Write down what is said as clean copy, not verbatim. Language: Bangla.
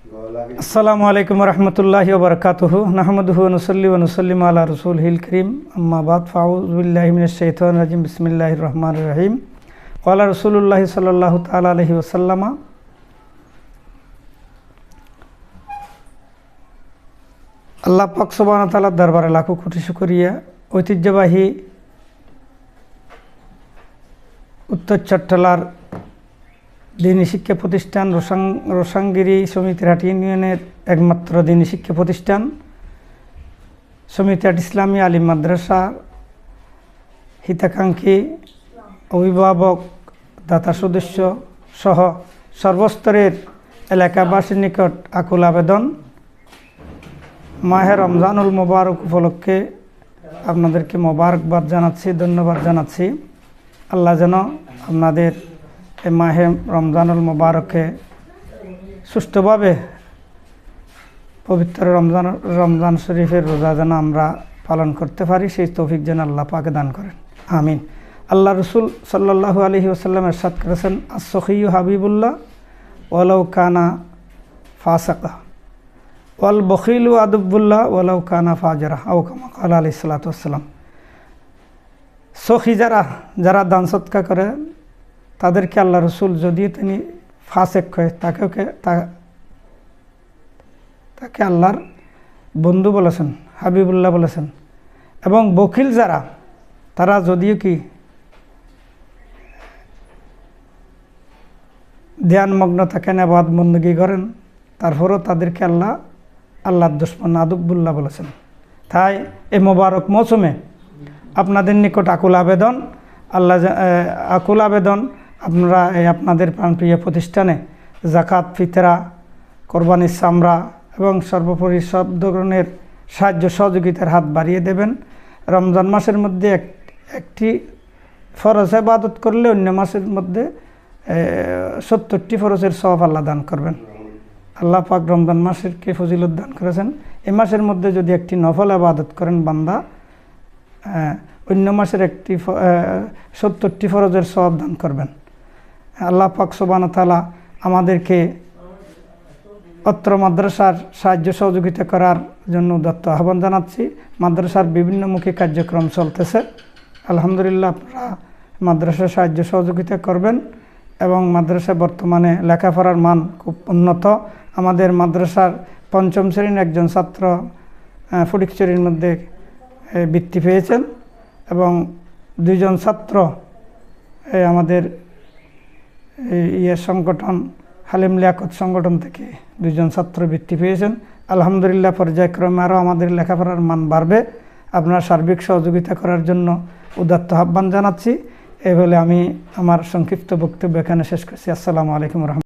আসসালামু আলাইকুম রহমতুল্লাহি ওয়া বারাকাতুহু নাহমাদুহু ওয়া নুসাল্লি ওয়া নুসাল্লিমু আলা রাসূলিল কারীম আম্মা বাদ ফাউযু বিল্লাহি মিনাশ শাইতানির রাজিম বিসমিল্লাহির রহমানির রহিম ক্বালা রাসূলুল্লাহি সাল্লাল্লাহু তাআলা আলাইহি ওয়াসাল্লাম আল্লাহ পাক সুবহানাহু ওয়া তাআলার দরবারে লাখো কোটি শুকরিয়া। ঐতিহ্যবাহী উত্তর চট্টলার দিনী শিক্ষা প্রতিষ্ঠান রোসাংগিরি সমিতিরহাট ইউনিয়নের একমাত্র দিনী শিক্ষা প্রতিষ্ঠান সমিতিরহাট ইসলামী আলিম মাদ্রাসা হিতাকাঙ্ক্ষী অভিভাবক দাতা সদস্য সহ সর্বস্তরের এলাকাবাসীর নিকট আকুল আবেদন, মাহে রমজানুল মোবারক উপলক্ষে আপনাদেরকে মোবারকবাদ জানাচ্ছি, ধন্যবাদ জানাচ্ছি। আল্লাহ যেন আপনাদের এই মাহে রমজানুল মোবারকে সুষ্ঠুভাবে পবিত্র রমজান শরীফের রোজা যেন আমরা পালন করতে পারি, সেই তৌফিক যেন আল্লাহ পাকে দান করেন, আমিন। আল্লাহ রসুল সাল্লাল্লাহু আলাইহি ওয়াসাল্লাম ইরশাদ করেছেন, আস-সখিয়্যু হাবিবুল্লাহ ওয়ালাউ কানা ফাসিকা ওয়াল বখিলু আদুবুল্লাহ ওয়ালাউ কানা ফাজরা আও কামা ক্বালা আলাইহিস সালাতু ওয়াসসালাম। সখী যারা দান সৎকা করে তাদেরকে আল্লাহ রসুল যদিও তিনি ফাসেক হয় তাকে আল্লাহর বন্ধু বলেছেন, হাবিবুল্লাহ বলেছেন। এবং বখিল যারা, তারা যদিও কি ধ্যানমগ্ন থাকেন, ইবাদত বন্দেগী করেন, তারপরেও তাদেরকে আল্লাহর দুশমন আদুবুল্লাহ বলেছেন। তাই এই মোবারক মৌসুমে আপনাদের নিকট আকুল আবেদন আপনারা আপনাদের প্রাণপ্রিয় প্রতিষ্ঠানে যাকাত, ফিতরা, কোরবানির চামড়া এবং সর্বোপরি সব ধরনের সাহায্য সহযোগিতার হাত বাড়িয়ে দেবেন। রমজান মাসের মধ্যে একটি ফরজ ইবাদত করলে অন্য মাসের মধ্যে 70টি ফরজের সওয়াব আল্লাহ দান করবেন। আল্লাহ পাক রমজান মাসেরকে ফজিলত দান করেছেন। এই মাসের মধ্যে যদি একটি নফল ইবাদত করেন বান্দা, অন্য মাসের 70টি ফরজের সওয়াব দান করবেন। আল্লাহ পাক সুবহানাহু ওয়া তাআলা আমাদেরকে অত্র মাদ্রাসার সাহায্য সহযোগিতা করার জন্য উদাত্ত আহ্বান জানাচ্ছি। মাদ্রাসার বিভিন্নমুখী কার্যক্রম চলতেছে, আলহামদুলিল্লাহ। আপনারা মাদ্রাসার সাহায্য সহযোগিতা করবেন এবং মাদ্রাসায় বর্তমানে লেখাপড়ার মান খুব উন্নত। আমাদের মাদ্রাসার 5ম শ্রেণীর একজন ছাত্র ফটিকছড়ির মধ্যে বৃত্তি পেয়েছেন এবং 2 জন ছাত্র আমাদের সংগঠন হালিম লিয়াকত সংগঠন থেকে 2 জন ছাত্র বৃত্তি পেয়েছেন। আলহামদুলিল্লাহ, পর্যায়ক্রমে আরও আমাদের লেখাপড়ার মান বাড়বে। আপনার সার্বিক সহযোগিতা করার জন্য উদাত্ত আহ্বান জানাচ্ছি। এই বলে আমি আমার সংক্ষিপ্ত বক্তব্য এখানে শেষ করছি। আসসালামু আলাইকুম রহমতুল্লাহ।